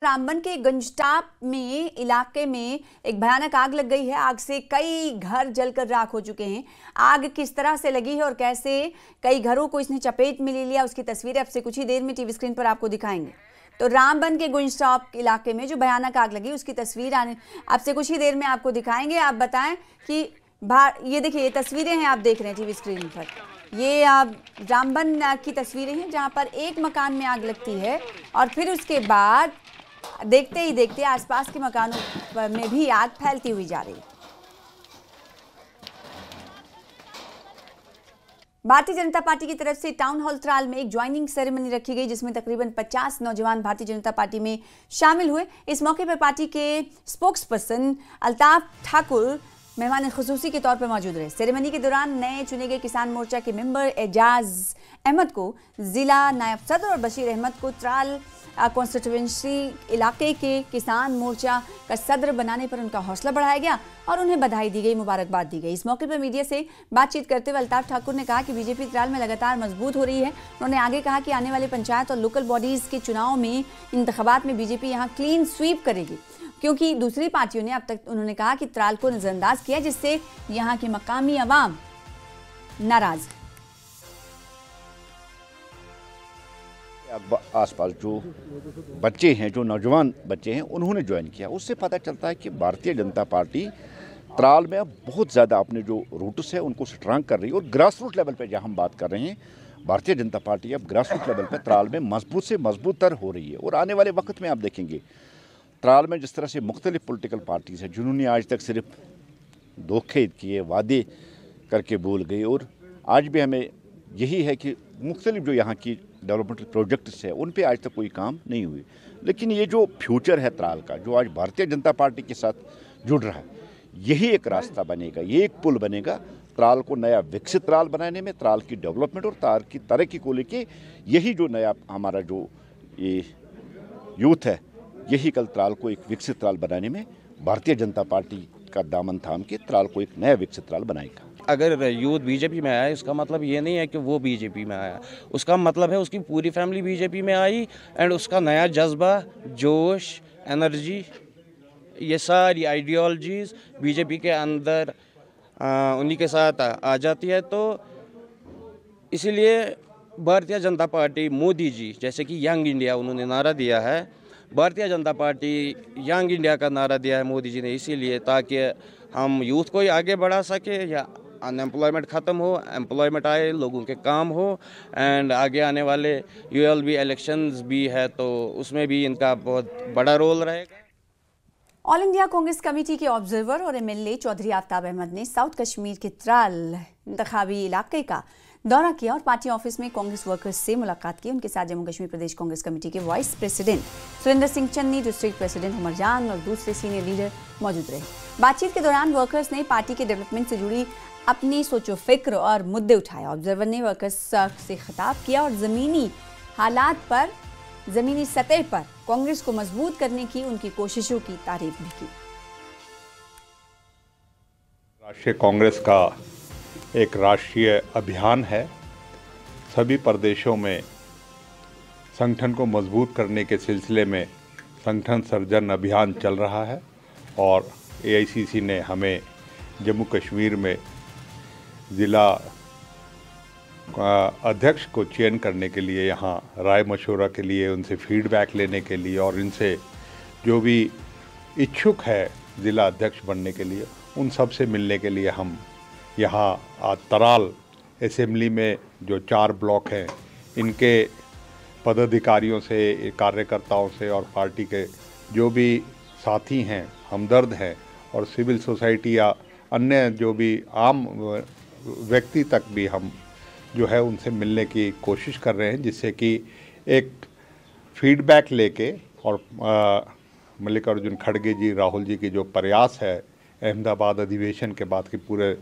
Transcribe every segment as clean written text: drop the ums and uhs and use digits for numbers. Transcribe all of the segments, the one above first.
रामबन के गंजटाप में इलाके में एक भयानक आग लग गई है। आग से कई घर जलकर राख हो चुके हैं। आग किस तरह से लगी है और कैसे कई घरों को इसने चपेट में ले लिया, उसकी तस्वीरें अब से कुछ ही देर में टीवी स्क्रीन पर आपको दिखाएंगे। तो रामबन के गंजटाप इलाके में जो भयानक आग लगी उसकी तस्वीर अब से कुछ ही देर में आपको दिखाएंगे। आप बताएं कि ये देखिए, ये तस्वीरें हैं, आप देख रहे हैं टीवी स्क्रीन पर। ये रामबन की तस्वीरें हैं जहां पर एक मकान में आग लगती है और फिर उसके बाद देखते ही देखते आसपास के मकानों में भी आग फैलती हुई जा रही है। भारतीय जनता पार्टी की तरफ से टाउन हॉल त्राल में एक ज्वाइनिंग सेरेमनी रखी गई जिसमें तकरीबन 50 नौजवान भारतीय जनता पार्टी में शामिल हुए। इस मौके पर पार्टी के स्पोक्स पर्सन अल्ताफ ठाकुर मेहमान खुसूसी के तौर पर मौजूद रहे। सेरेमनी के दौरान नए चुने गए किसान मोर्चा के मेंबर एजाज अहमद को जिला नायब सदर और बशीर अहमद को त्राल कॉन्स्टिट्यूएंसी इलाके के किसान मोर्चा का सदर बनाने पर उनका हौसला बढ़ाया गया और उन्हें बधाई दी गई, मुबारकबाद दी गई। इस मौके पर मीडिया से बातचीत करते हुए अल्ताफ ठाकुर ने कहा कि बीजेपी त्राल में लगातार मजबूत हो रही है। उन्होंने आगे कहा कि आने वाले पंचायत और लोकल बॉडीज के चुनाव में इंतखाबात में बीजेपी यहाँ क्लीन स्वीप करेगी, क्योंकि दूसरी पार्टियों ने अब तक, उन्होंने कहा कि त्राल को नजरअंदाज किया जिससे यहाँ की मकामी अवाम नाराज है। आसपास जो बच्चे हैं, जो नौजवान बच्चे हैं, उन्होंने ज्वाइन किया। उससे पता चलता है कि भारतीय जनता पार्टी त्राल में अब बहुत ज़्यादा अपने जो रूट्स है उनको स्ट्रांग कर रही है। और ग्रास रूट लेवल पे जहाँ हम बात कर रहे हैं, भारतीय जनता पार्टी अब ग्रास रूट लेवल पे त्राल में मजबूत से मजबूत तर हो रही है। और आने वाले वक्त में आप देखेंगे त्राल में जिस तरह से मुख्तलिफ पॉलिटिकल पार्टीज हैं जिन्होंने आज तक सिर्फ धोखे किए, वादे करके भूल गए, और आज भी हमें यही है कि मुख्तलिफ जो यहाँ की डेवलपमेंटल प्रोजेक्ट्स है उन पे आज तक कोई काम नहीं हुई। लेकिन ये जो फ्यूचर है त्राल का, जो आज भारतीय जनता पार्टी के साथ जुड़ रहा है, यही एक रास्ता बनेगा, ये एक पुल बनेगा त्राल को नया विकसित त्राल बनाने में, त्राल की डेवलपमेंट और त्राल की तरक्की को लेके। यही जो नया हमारा जो ये यूथ है, यही कल त्राल को एक विकसित त्राल बनाने में भारतीय जनता पार्टी का दामन थाम के त्राल को एक नया विकसित त्राल बनाएगा। अगर यूथ बीजेपी में आया, इसका मतलब ये नहीं है कि वो बीजेपी में आया, उसका मतलब है उसकी पूरी फैमिली बीजेपी में आई एंड उसका नया जज्बा, जोश, एनर्जी, ये सारी आइडियोलॉजीज़ बीजेपी के अंदर उन्हीं के साथ आ जाती है। तो इसीलिए भारतीय जनता पार्टी, मोदी जी जैसे कि यंग इंडिया उन्होंने नारा दिया है, Bharatiya Janata party young India का नारा दिया है मोदी जी ने, इसीलिए ताकि हम यूथ को ही आगे बढ़ा सके, या अनएम्प्लॉयमेंट ख़त्म हो, एम्प्लॉयमेंट आए, लोगों के काम हो। एंड आगे आने वाले यूएलबी इलेक्शंस भी है तो उसमें भी इनका बहुत बड़ा रोल रहेगा। ऑल इंडिया कांग्रेस कमेटी के ऑब्जर्वर और एमएलए चौधरी आफ्ताब अहमद ने साउथ कश्मीर के त्राल इंतखाबी इलाके का दौरा किया और पार्टी ऑफिस में कांग्रेस वर्कर्स से मुलाकात की। उनके साथ जम्मू कश्मीर प्रदेश कांग्रेस कमेटी के vice president Surendra Singh Channi, district president Umar Jan और दूसरे सीनियर लीडर मौजूद रहे। बातचीत के दौरान वर्कर्स ने पार्टी के डेवलपमेंट से जुड़ी अपनी सोचो फिक्र और मुद्दे उठाए। ऑब्जर्वर ने वर्कर्स से खिताब किया और ज़मीनी हालात पर, ज़मीनी सतह पर कांग्रेस को मजबूत करने की उनकी कोशिशों की तारीफ भी की। राष्ट्रीय कांग्रेस का एक राष्ट्रीय अभियान है। सभी प्रदेशों में संगठन को मजबूत करने के सिलसिले में संगठन सर्जन अभियान चल रहा है और एआईसीसी ने हमें जम्मू कश्मीर में ज़िला अध्यक्ष को चयन करने के लिए, यहाँ राय मशवरा के लिए, उनसे फीडबैक लेने के लिए और इनसे जो भी इच्छुक है ज़िला अध्यक्ष बनने के लिए, उन सब से मिलने के लिए हम यहाँ त्राल असेंबली में जो 4 ब्लॉक हैं इनके पदाधिकारियों से, कार्यकर्ताओं से और पार्टी के जो भी साथी हैं, हमदर्द हैं और सिविल सोसाइटी या अन्य जो भी आम व्यक्ति तक भी हम जो है उनसे मिलने की कोशिश कर रहे हैं, जिससे कि एक फीडबैक लेके और मल्लिकार्जुन खड़गे जी, राहुल जी की जो प्रयास है अहमदाबाद अधिवेशन के बाद की पूरे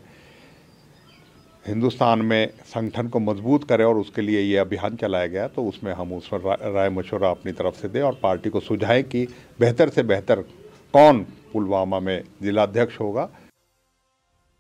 हिंदुस्तान में संगठन को मजबूत करें और उसके लिए ये अभियान चलाया गया, तो उसमें हम उस पर राय मशवरा अपनी तरफ से दें और पार्टी को सुझाएं कि बेहतर से बेहतर कौन पुलवामा में जिलाध्यक्ष होगा।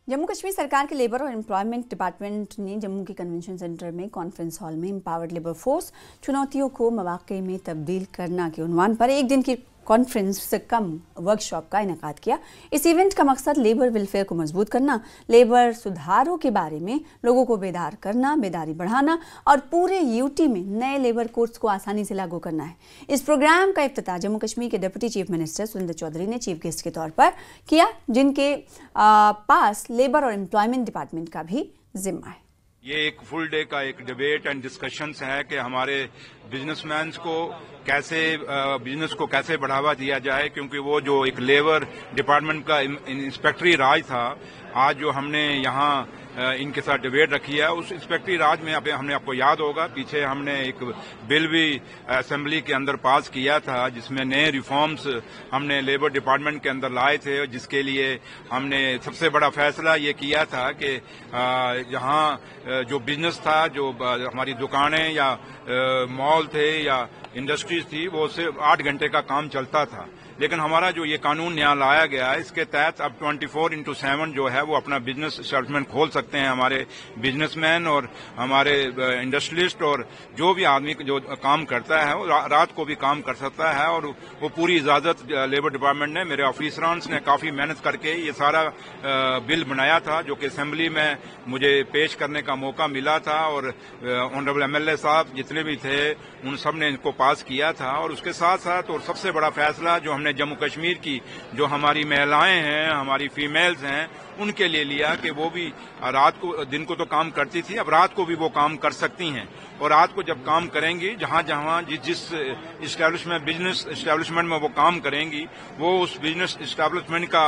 जम्मू कश्मीर सरकार के लेबर और एम्प्लॉयमेंट डिपार्टमेंट ने जम्मू के कन्वेंशन सेंटर में कॉन्फ्रेंस हॉल में एम्पावर्ड लेबर फोर्स चुनौतियों को मौके में तब्दील करना के उन्वान पर एक दिन की कॉन्फ्रेंस कम वर्कशॉप का इनेकाद किया। इस इवेंट का मकसद लेबर वेलफेयर को मजबूत करना, लेबर सुधारों के बारे में लोगों को बेदार करना, बेदारी बढ़ाना और पूरे यूटी में नए लेबर कोड्स को आसानी से लागू करना है। इस प्रोग्राम का इफ्तिताह जम्मू कश्मीर के deputy chief minister Surendra Choudhary ने चीफ गेस्ट के तौर पर किया, जिनके पास लेबर और एम्प्लॉयमेंट डिपार्टमेंट का भी जिम्मा है। ये एक फुल डे का एक डिबेट एंड डिस्कशंस है कि हमारे बिजनेसमैन को कैसे बिजनेस को कैसे बढ़ावा दिया जाए, क्योंकि वो जो एक लेबर डिपार्टमेंट का इंस्पेक्टरी राज था, आज जो हमने यहाँ इनके साथ डिबेट रखी है, उस इंस्पेक्टरी राज में हमने आपको याद होगा पीछे हमने एक बिल भी असेंबली के अंदर पास किया था जिसमें नए रिफॉर्म्स हमने लेबर डिपार्टमेंट के अंदर लाए थे, जिसके लिए हमने सबसे बड़ा फैसला ये किया था कि यहाँ जो बिजनेस था, जो हमारी दुकानें या मॉल थे या इंडस्ट्रीज थी, वो सिर्फ 8 घंटे का काम चलता था। लेकिन हमारा जो ये कानून यहाँ लाया गया है, इसके तहत अब 24/7 जो है वो अपना बिजनेस एस्टेब्लिशमेंट खोल सकते हैं हमारे बिजनेसमैन और हमारे इंडस्ट्रियलिस्ट, और जो भी आदमी जो काम करता है वो रात को भी काम कर सकता है। और वो पूरी इजाजत लेबर डिपार्टमेंट ने, मेरे ऑफिसरांस ने काफी मेहनत करके ये सारा बिल बनाया था, जो कि असेंबली में मुझे पेश करने का मौका मिला था, और ऑनरेबल MLA साहब जितने भी थे उन सब ने इनको पास किया था। और उसके साथ साथ और सबसे बड़ा फैसला जो हमने जम्मू कश्मीर की जो हमारी महिलाएं हैं, हमारी फीमेल्स हैं, उनके लिए लिया कि वो भी रात को, दिन को तो काम करती थी, अब रात को भी वो काम कर सकती हैं। और रात को जब काम करेंगी, जहां जहां जिस इस्टेब्लिशमेंट बिजनेस इस्टेब्लिशमेंट में वो काम करेंगी, वो उस बिजनेस इस्टेब्लिशमेंट का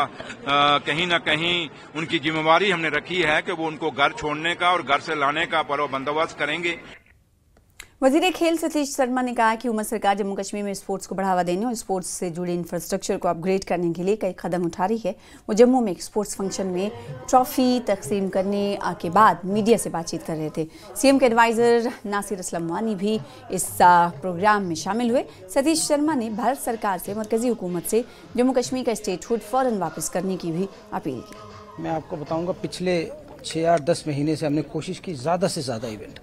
कहीं ना कहीं उनकी जिम्मेवारी हमने रखी है कि वो उनको घर छोड़ने का और घर से लाने का बंदोबस्त करेंगे। वजीर खेल सतीश शर्मा ने कहा कि उमर सरकार जम्मू कश्मीर में स्पोर्ट्स को बढ़ावा देने और स्पोर्ट्स से जुड़े इंफ्रास्ट्रक्चर को अपग्रेड करने के लिए कई कदम उठा रही है। वो जम्मू में एक स्पोर्ट्स फंक्शन में ट्रॉफी तकसीम करने के बाद मीडिया से बातचीत कर रहे थे। सीएम के एडवाइजर नासिर असलम वानी भी इस प्रोग्राम में शामिल हुए। सतीश शर्मा ने भारत सरकार से मरकजी हुकूमत से जम्मू कश्मीर का स्टेटहुड फौरन वापस करने की भी अपील की। मैं आपको बताऊँगा, पिछले 6-8-10 महीने से हमने कोशिश की ज़्यादा से ज़्यादा इवेंट।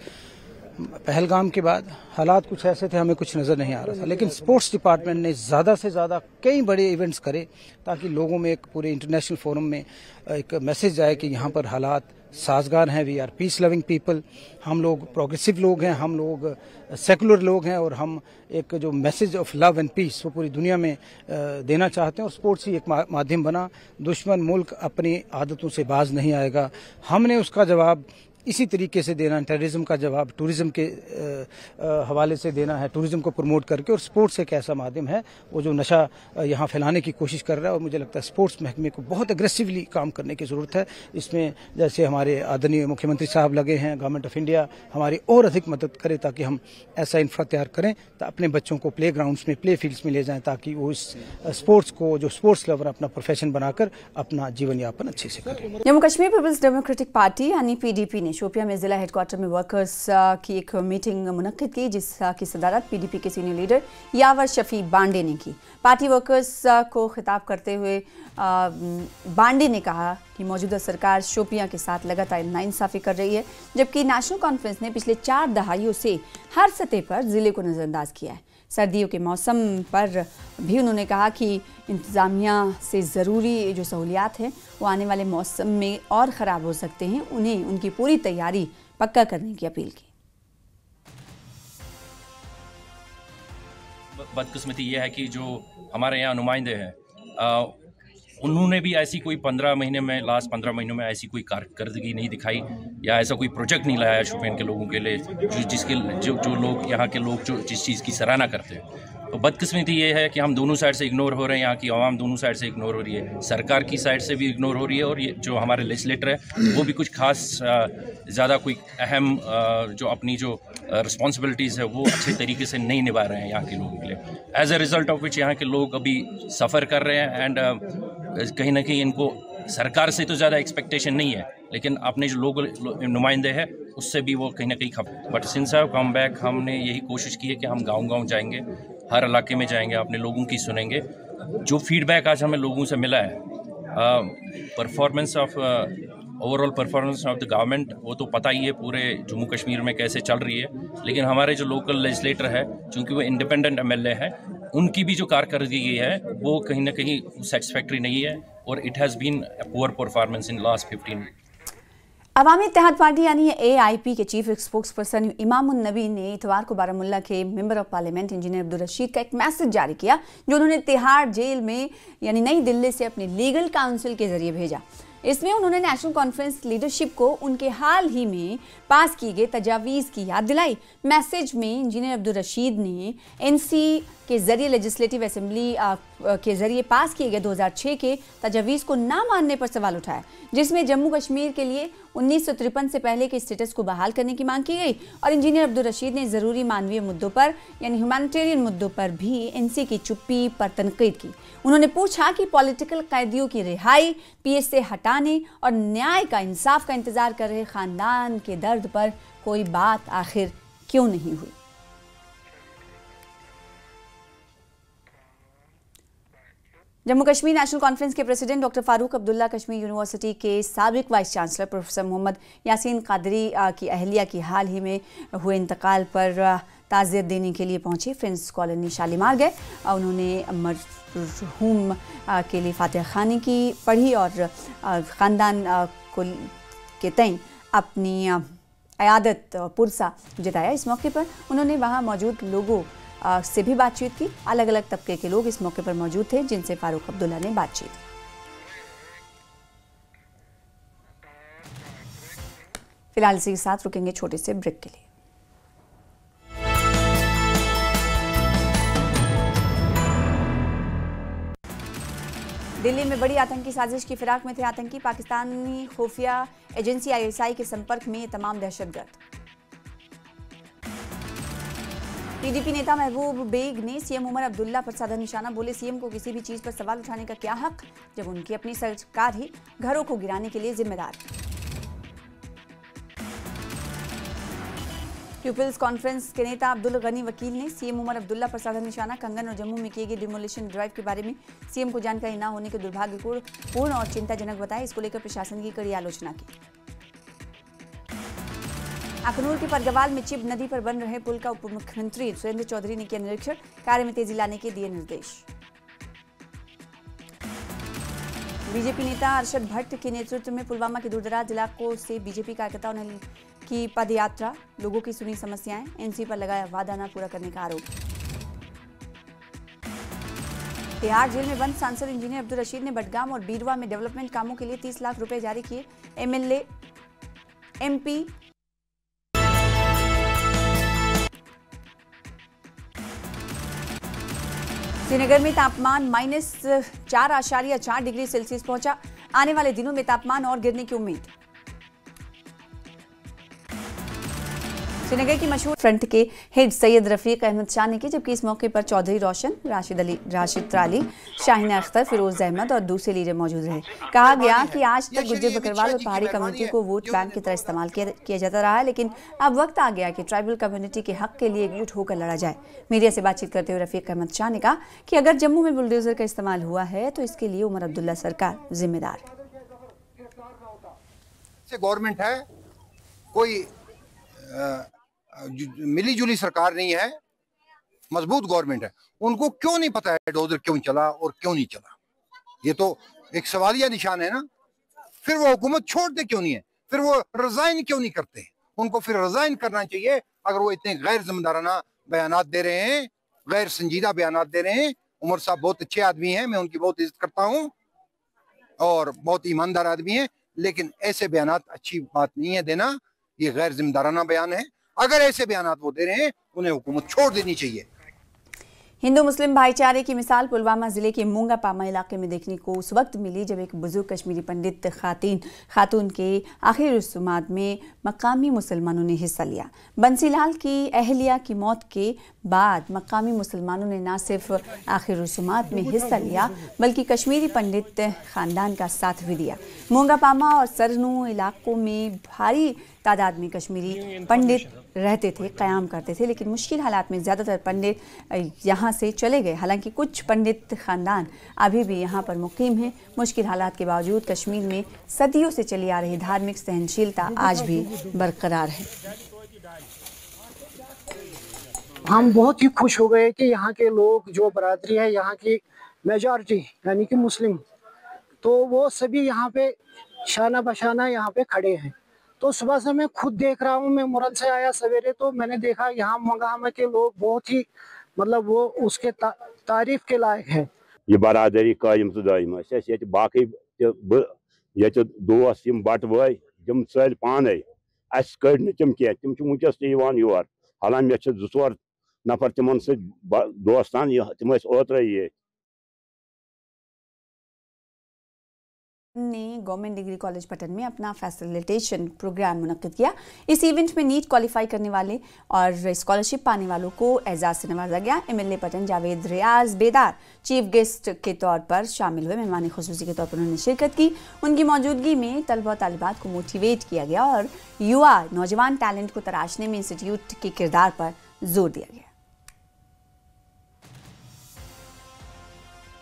पहलगाम के बाद हालात कुछ ऐसे थे, हमें कुछ नज़र नहीं आ रहा था, लेकिन स्पोर्ट्स डिपार्टमेंट ने ज़्यादा से ज़्यादा कई बड़े इवेंट्स करे ताकि लोगों में एक पूरे इंटरनेशनल फोरम में एक मैसेज आए कि यहाँ पर हालात साजगार हैं। We are peace loving people, हम लोग प्रोग्रेसिव लोग हैं, हम लोग सेकुलर लोग हैं, और हम एक जो message of love and peace वो पूरी दुनिया में देना चाहते हैं। और स्पोर्ट्स ही एक माध्यम बना। दुश्मन मुल्क अपनी आदतों से बाज नहीं आएगा, हमने उसका जवाब इसी तरीके से देना है। टेररिज्म का जवाब टूरिज्म के हवाले से देना है, टूरिज्म को प्रमोट करके। और स्पोर्ट्स एक ऐसा माध्यम है वो जो नशा यहाँ फैलाने की कोशिश कर रहा है, और मुझे लगता है स्पोर्ट्स महकमे को बहुत एग्रेसिवली काम करने की ज़रूरत है। इसमें जैसे हमारे आदरणीय मुख्यमंत्री साहब लगे हैं, गवर्नमेंट ऑफ इंडिया हमारी और अधिक मदद करे ताकि हम ऐसा इंफ्रा तैयार करें तो अपने बच्चों को प्ले ग्राउंड्स में, प्ले फील्ड्स में ले जाएं, ताकि वो इस स्पोर्ट्स को, जो स्पोर्ट्स लवर, अपना प्रोफेशन बनाकर अपना जीवन यापन अच्छे से करें। Jammu Kashmir People's Democratic Party यानी PDP ने शोपियां में जिला हेडक्वार्टर में वर्कर्स की एक मीटिंग मुनक्किद की, जिसकी सदारत PDP के सीनियर लीडर यावर शफी बांडे ने की। पार्टी वर्कर्स को खिताब करते हुए बांडे ने कहा कि मौजूदा सरकार शोपियां के साथ लगातार नाइंसाफी कर रही है, जबकि नेशनल कॉन्फ्रेंस ने पिछले 4 दहाइयों से हर सतह पर जिले को नज़रअंदाज किया है। सर्दियों के मौसम पर भी उन्होंने कहा कि इंतज़ामिया से ज़रूरी जो सहूलियात हैं वो आने वाले मौसम में और ख़राब हो सकते हैं, उन्हें उनकी पूरी तैयारी पक्का करने की अपील की। बदकिस्मती ये है कि जो हमारे यहाँ नुमाइंदे हैं, उन्होंने भी ऐसी कोई 15 महीने में, लास्ट 15 महीनों में ऐसी कोई कारकर्दगी नहीं दिखाई या ऐसा कोई प्रोजेक्ट नहीं लाया शोपियान के लोगों के लिए, जो लोग यहाँ के लोग जो जिस चीज़ की सराहना करते हैं। तो बदकिस्मती ये है कि हम दोनों साइड से इग्नोर हो रहे हैं, यहाँ की आवाम दोनों साइड से इग्नोर हो रही है, सरकार की साइड से भी इग्नोर हो रही है, और ये जो हमारे लेजिस्लेटर है वो भी कुछ खास ज़्यादा कोई अहम जो अपनी जो रिस्पॉन्सिबिलिटीज़ है वो अच्छे तरीके से नहीं निभा रहे हैं यहाँ के लोगों के लिए। As a result of which यहाँ के लोग अभी सफ़र कर रहे हैं, एंड कहीं ना कहीं इनको सरकार से तो ज़्यादा एक्सपेक्टेशन नहीं है, लेकिन अपने जो लोकल नुमाइंदे हैं उससे भी वो कहीं ना कहीं खप। But since I come back, हमने यही कोशिश की है कि हम गांव-गांव जाएंगे, हर इलाके में जाएंगे, अपने लोगों की सुनेंगे। जो फीडबैक आज हमें लोगों से मिला है, performance of overall performance of the government, वो तो पता ही है पूरे जम्मू कश्मीर में कैसे चल रही है, लेकिन हमारे जो लोकल लेजिस्लेटर है, चूँकि वो इंडिपेंडेंट MLA है, उनकी भी जो कारकर्दगी है वो कहीं ना कहीं सेटिस्फैक्टरी नहीं है और it has been a poor performance in last 15। Awami Ittehad party यानी AIP के chief spokesperson Imamun Nabi ने इतवार को बारामुल्ला के member of parliament engineer Abdul Rashid का एक मैसेज जारी किया जो उन्होंने तिहाड़ जेल में यानी नई दिल्ली से अपने लीगल काउंसिल के जरिए भेजा। इसमें उन्होंने नेशनल कॉन्फ्रेंस लीडरशिप को उनके हाल ही में पास किए गए तजावीज़ की याद दिलाई। मैसेज में इंजीनियर अब्दुल रशीद ने NC के जरिए लेजिस्लेटिव असेंबली के जरिए पास किए गए 2006 के तजावीज़ को ना मानने पर सवाल उठाया, जिसमें जम्मू कश्मीर के लिए 1953 से पहले के स्टेटस को बहाल करने की मांग की गई। और इंजीनियर अब्दुल रशीद ने ज़रूरी मानवीय मुद्दों पर यानी ह्यूमैनिटेरियन मुद्दों पर भी NC की चुप्पी पर तनकीद की। उन्होंने पूछा कि पॉलिटिकल कैदियों की रिहाई, PS से हटाने और न्याय का, इंसाफ का इंतजार कर रहे खानदान के दर्द पर कोई बात आखिर क्यों नहीं हुई। जम्मू कश्मीर नेशनल कॉन्फ्रेंस के president doctor Farooq Abdullah Kashmir University के साबिक vice chancellor professor Mohammad Yasin Qadri की अहलिया की हाल ही में हुए इंतकाल पर ताज़ियत देने के लिए पहुंचे। फ्रेंड्स कॉलोनी शालीमार गए। उन्होंने मरहूम के लिए फातिहा खानी की पढ़ी और ख़ानदान के तय अपनी अयादत पुरसा जताया। इस मौके पर उन्होंने वहाँ मौजूद लोगों से भी बातचीत की। अलग अलग तबके के लोग इस मौके पर मौजूद थे जिनसे फारूक अब्दुल्ला ने बातचीत की। फिलहाल इसी के साथ रुकेंगे छोटे से ब्रेक के लिए। दिल्ली में बड़ी आतंकी साजिश की फिराक में थे आतंकी। पाकिस्तानी खुफिया एजेंसी ISI के संपर्क में तमाम दहशतगर्द। PDP नेता महबूब बेग ने CM उमर अब्दुल्ला पर साधा निशाना। बोले CM को किसी भी चीज पर सवाल उठाने का क्या हक, जब उनकी अपनी सरकार ही घरों को गिराने के लिए जिम्मेदार। पीपल्स कॉन्फ्रेंस के नेता अब्दुल गनी वकील ने CM उमर अब्दुल्ला पर साधा निशाना। कंगन और जम्मू में किए गए डिमोलिशन ड्राइव के बारे में CM को जानकारी न होने के दुर्भाग्यपूर्ण और चिंताजनक बताया। इसको लेकर प्रशासन की कड़ी आलोचना की। अखनूर के परगवाल में चिब नदी पर बन रहे पुल का उप मुख्यमंत्री सुरेंद्र चौधरी ने किया निरीक्षण। कार्य में तेजी लाने के दिए निर्देश। बीजेपी नेता अरशद भट्ट के नेतृत्व में पुलवामा के दूरदराज इलाकों से बीजेपी कार्यकर्ताओं ने की पद यात्रा। लोगों की सुनी समस्याएं, NC पर लगाया वादा न पूरा करने का आरोप। तिहाड़ जेल में बंद सांसद इंजीनियर अब्दुल रशीद ने बडगाम और बीरवा में डेवलपमेंट कामों के लिए 30 लाख रुपए जारी किए। MLA MP श्रीनगर में तापमान -4.4 डिग्री सेल्सियस पहुंचा। आने वाले दिनों में तापमान और गिरने की उम्मीद। श्रीनगर की मशहूर फ्रंट के हेड सैयद रफीक अहमद शाह ने की, जबकि इस मौके पर चौधरी रोशन, राशिद अली, शाहीना अख्तर, फिरोज अहमद और दूसरे लीडर मौजूद रहे। कहा गया कि आज तक गुज्जर बकरवाल और पहाड़ी कम्युनिटी को वोट बैंक की तरह इस्तेमाल किया जाता रहा है, लेकिन अब वक्त आ गया कि ट्राइबल कम्युनिटी के हक के लिए एकजुट होकर लड़ा जाए। मीडिया से बातचीत करते हुए रफीक अहमद शाह ने कहा कि अगर जम्मू में बुलडोजर का इस्तेमाल हुआ है तो इसके लिए उमर अब्दुल्ला सरकार जिम्मेदार है। गवर्नमेंट है, कोई मिली जुली सरकार नहीं है, मजबूत गवर्नमेंट है। उनको क्यों नहीं पता है डोजर क्यों चला और क्यों नहीं चला? ये तो एक सवालिया निशान है ना। फिर वो हुकूमत छोड़ते क्यों नहीं है? फिर वो रिजाइन क्यों नहीं करते? उनको फिर रिजाइन करना चाहिए अगर वो इतने गैर जिम्मेदाराना बयानात दे रहे हैं, गैर संजीदा बयानात दे रहे हैं। उमर साहब बहुत अच्छे आदमी हैं, मैं उनकी बहुत इज्जत करता हूँ और बहुत ईमानदार आदमी है, लेकिन ऐसे बयानात अच्छी बात नहीं है देना। ये गैर जिम्मेदाराना बयान है। अगर ऐसे बयानात वो दे रहे हैं उन्हें हुकूमत छोड़ देनी चाहिए। हिंदू मुस्लिम भाईचारे की मिसाल पुलवामा जिले के मूंगा पामा इलाके में देखने को उस वक्त मिली जब एक बुजुर्ग कश्मीरी पंडित खातून के आखिरी रसूमात में मकामी मुसलमानों ने हिस्सा लिया। बंसीलाल की अहलिया की मौत के बाद मकामी मुसलमानों ने न सिर्फ आखिरी रसूमात में हिस्सा लिया बल्कि कश्मीरी पंडित खानदान का साथ भी दिया। मूंगा पामा और सरनू इलाकों में भारी तादाद में कश्मीरी पंडित रहते थे, क़याम करते थे, लेकिन मुश्किल हालात में ज़्यादातर पंडित यहाँ से चले गए। हालांकि कुछ पंडित ख़ानदान अभी भी यहाँ पर मुकीम हैं। मुश्किल हालात के बावजूद कश्मीर में सदियों से चली आ रही धार्मिक सहनशीलता आज भी बरकरार है। हम बहुत ही खुश हो गए कि यहाँ के लोग जो बरादरी है, यहाँ की मेजॉरिटी यानी कि मुस्लिम, तो वो सभी यहाँ पे शाना बशाना यहाँ पे खड़े हैं। तो सुबह से मैं खुद देख रहा हूँ, मैं मुरन से आया सवेरे, तो मैंने देखा यहाँ मंगामा के लोग बहुत ही मतलब वो उसके तारीफ के लायक है। ये बरादरी कायम तो दायम बाकी दोस्त बट वाई तम चल पाने अस कड़ तम कह तम वनकस योर हालांकि मे 2-4 नफर तिमन दोस्तान तम ओत्र ये ने गवर्नमेंट डिग्री कॉलेज पटन में अपना फैसिलिटेशन प्रोग्राम मुनक्किद किया। इस इवेंट में नीट क्वालिफाई करने वाले और स्कॉलरशिप पाने वालों को एजाज से नवाजा गया। एमएलए पटन जावेद रियाज बेदार चीफ गेस्ट के तौर पर शामिल हुए। मेहमान खुसूसी के तौर पर उन्होंने शिरकत की। उनकी मौजूदगी में तलबा और तालिबात को मोटिवेट किया गया और युवा नौजवान टैलेंट को तराशने में इंस्टीट्यूट के किरदार पर जोर दिया गया।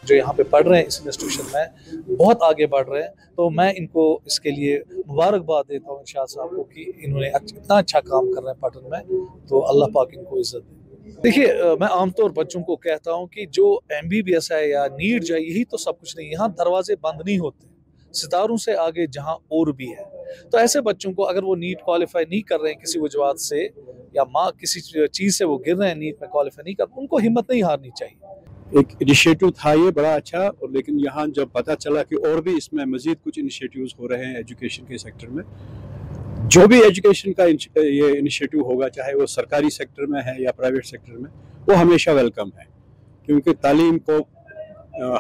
जो यहाँ पे पढ़ रहे हैं इस इंस्टीट्यूशन में बहुत आगे बढ़ रहे हैं, तो मैं इनको इसके लिए मुबारकबाद देता हूँ इरशाद साहब को कि इन्होंने इतना अच्छा काम कर रहे हैं पटन में, तो अल्लाह पाक इनको इज्जत दे। देखिए, मैं आमतौर बच्चों को कहता हूँ कि जो MBBS है या नीट जो है यही तो सब कुछ नहीं, यहाँ दरवाजे बंद नहीं होते, सितारों से आगे जहाँ और भी है। तो ऐसे बच्चों को अगर वो नीट क्वालिफाई नहीं कर रहे हैं किसी वजह से या माँ किसी चीज़ से वो गिर रहे हैं, नीट में क्वालिफाई नहीं कर, उनको हिम्मत नहीं हारनी चाहिए। एक इनिशिएटिव था ये बड़ा अच्छा, और लेकिन यहाँ जब पता चला कि और भी इसमें मजीद कुछ इनिशिएटिव्स हो रहे हैं एजुकेशन के सेक्टर में, जो भी एजुकेशन का ये इनिशिएटिव होगा, चाहे वो सरकारी सेक्टर में है या प्राइवेट सेक्टर में, वो हमेशा वेलकम है, क्योंकि तालीम को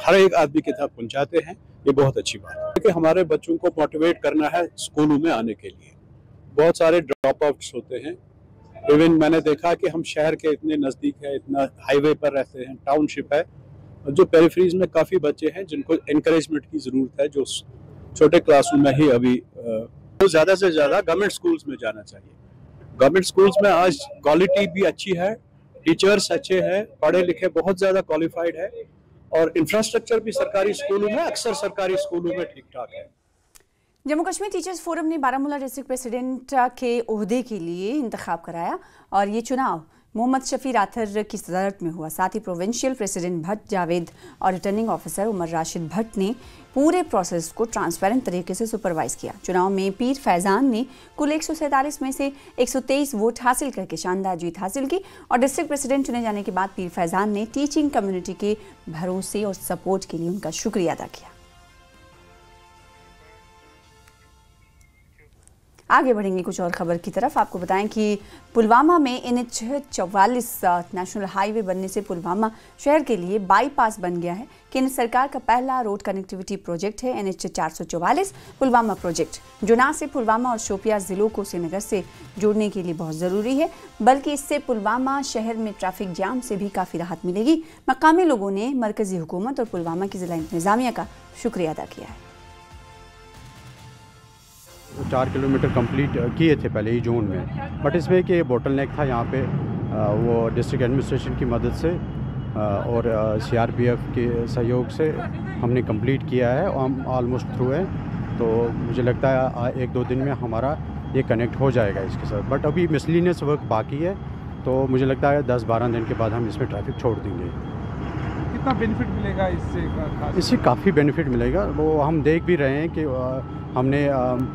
हर एक आदमी के तक पहुँचाते हैं, ये बहुत अच्छी बात है। कि हमारे बच्चों को मोटिवेट करना है स्कूलों में आने के लिए। बहुत सारे ड्रॉप आउट्स होते हैं, इवन मैंने देखा कि हम शहर के इतने नज़दीक है, इतना हाईवे पर रहते हैं, टाउनशिप है, और जो पेरिफेरीज में काफ़ी बच्चे हैं जिनको एनकरेजमेंट की ज़रूरत है, जो छोटे क्लासों में ही अभी तो ज़्यादा से ज़्यादा गवर्नमेंट स्कूल्स में जाना चाहिए। गवर्नमेंट स्कूल्स में आज क्वालिटी भी अच्छी है, टीचर्स अच्छे हैं, पढ़े लिखे बहुत ज़्यादा क्वालिफाइड है, और इंफ्रास्ट्रक्चर भी सरकारी स्कूलों में, अक्सर सरकारी स्कूलों में ठीक ठाक है। जम्मू कश्मीर टीचर्स फोरम ने बारामूला डिस्ट्रिक्ट प्रेसिडेंट के ओहदे के लिए इंतखाब कराया और ये चुनाव मोहम्मद शफी राथर की सदारत में हुआ। साथ ही प्रोविंशियल प्रेसिडेंट भट्ट जावेद और रिटर्निंग ऑफिसर उमर राशिद भट्ट ने पूरे प्रोसेस को ट्रांसपेरेंट तरीके से सुपरवाइज किया। चुनाव में पीर फैजान ने कुल 147 में से 123 वोट हासिल करके शानदार जीत हासिल की और डिस्ट्रिक्ट प्रेसिडेंट चुने जाने के बाद पीर फैजान ने टीचिंग कम्युनिटी के भरोसे और सपोर्ट के लिए उनका शुक्रिया अदा किया। आगे बढ़ेंगे कुछ और खबर की तरफ। आपको बताएं कि पुलवामा में NH 44 नेशनल हाईवे बनने से पुलवामा शहर के लिए बाईपास बन गया है। केंद्र सरकार का पहला रोड कनेक्टिविटी प्रोजेक्ट है NH 444 पुलवामा प्रोजेक्ट, जो न सिर्फ पुलवामा और शोपिया जिलों को श्रीनगर से जोड़ने के लिए बहुत ज़रूरी है, बल्कि इससे पुलवामा शहर में ट्रैफिक जाम से भी काफ़ी राहत मिलेगी। मकामी लोगों ने मरकज़ी हुकूमत और पुलवामा की ज़िला इंतज़ामिया का शुक्रिया अदा किया है। 4 किलोमीटर कंप्लीट किए थे पहले ही जून में, बट इसमें कि बोटल नेक था यहाँ पे, वो डिस्ट्रिक्ट एडमिनिस्ट्रेशन की मदद से और CRPF के सहयोग से हमने कंप्लीट किया है और हम ऑलमोस्ट थ्रू है। तो मुझे लगता है 1-2 दिन में हमारा ये कनेक्ट हो जाएगा इसके साथ, बट अभी मिसलिनियस वर्क बाकी है, तो मुझे लगता है 10-12 दिन के बाद हम इसमें ट्रैफिक छोड़ देंगे। कितना बेनिफिट मिलेगा इससे? इससे काफ़ी बेनिफिट मिलेगा, वो हम देख भी रहे हैं कि हमने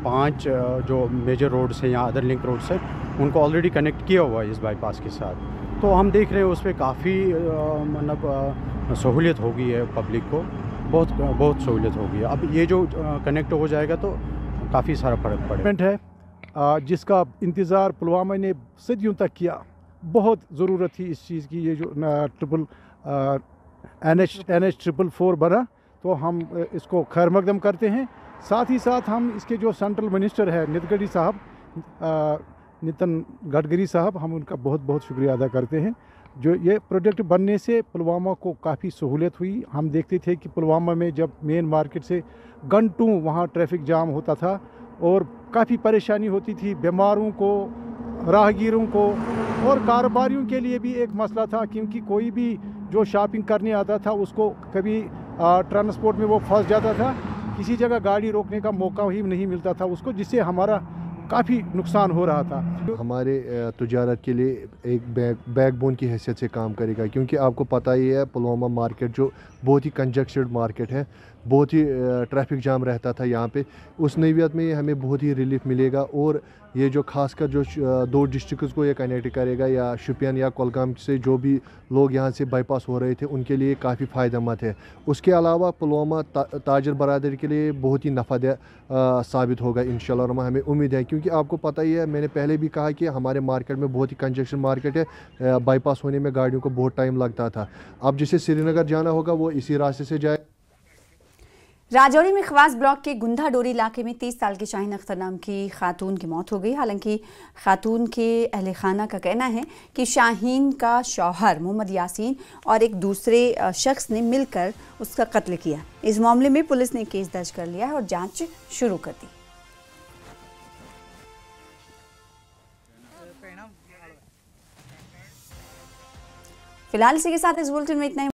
5 जो मेजर रोड्स हैं या अदर लिंक रोड्स हैं उनको ऑलरेडी कनेक्ट किया हुआ है इस बाईपास के साथ। तो हम देख रहे हैं उस पर काफ़ी मतलब सहूलियत होगी है पब्लिक को, बहुत सहूलियत होगी। अब ये जो कनेक्ट हो जाएगा तो काफ़ी सारा फ़र्क पड़ेगा। है जिसका इंतज़ार पुलवामा ने सदियों तक किया, बहुत ज़रूरत थी इस चीज़ की। ये जो NH 444 बना, तो हम इसको खैर मकदम करते हैं। साथ ही साथ हम इसके जो सेंट्रल मिनिस्टर है नितिन गडकरी साहब, हम उनका बहुत बहुत शुक्रिया अदा करते हैं। जो ये प्रोजेक्ट बनने से पुलवामा को काफ़ी सहूलियत हुई। हम देखते थे कि पुलवामा में जब मेन मार्केट से घंटों वहाँ ट्रैफिक जाम होता था और काफ़ी परेशानी होती थी बीमारों को, राहगीरों को और कारोबारियों के लिए भी एक मसला था, क्योंकि कोई भी जो शॉपिंग करने आता था उसको कभी ट्रांसपोर्ट में वो फंस जाता था, किसी जगह गाड़ी रोकने का मौका ही नहीं मिलता था उसको, जिससे हमारा काफ़ी नुकसान हो रहा था। हमारे तजारत के लिए एक बैकबोन की हैसियत से काम करेगा, क्योंकि आपको पता ही है पुलवामा मार्केट जो बहुत ही कंजक्टेड मार्केट है, बहुत ही ट्रैफिक जाम रहता था यहाँ पे। उस नौयत में हमें बहुत ही रिलीफ मिलेगा और ये जो खासकर जो 2 डिस्ट्रिक्ट्स को ये कनेक्ट करेगा, या शुपियन या कुलगाम से जो भी लोग यहाँ से बाईपास हो रहे थे उनके लिए काफ़ी फ़ायदेमंद है। उसके अलावा पुलवामा ताजर बरादरी के लिए बहुत ही नफ़ा साबित होगा इंशाल्लाह, और हमें उम्मीद है, क्योंकि आपको पता ही है, मैंने पहले भी कहा कि हमारे मार्केट में बहुत ही कंजक्शन मार्केट है, बाईपास होने में गाड़ियों को बहुत टाइम लगता था। अब जिसे श्रीनगर जाना होगा वो इसी रास्ते से जाए। राजौरी में खवास ब्लॉक के गुंधा डोरी इलाके में 30 साल की शाहीन अख्तर नाम की खातून की मौत हो गई। हालांकि खातून के अहले खाना का कहना है कि शाहीन का शौहर मोहम्मद यासीन और एक दूसरे शख्स ने मिलकर उसका कत्ल किया। इस मामले में पुलिस ने केस दर्ज कर लिया है और जांच शुरू कर दी। फिलहाल इसी के साथ इस बुलेटिन में इतना ही।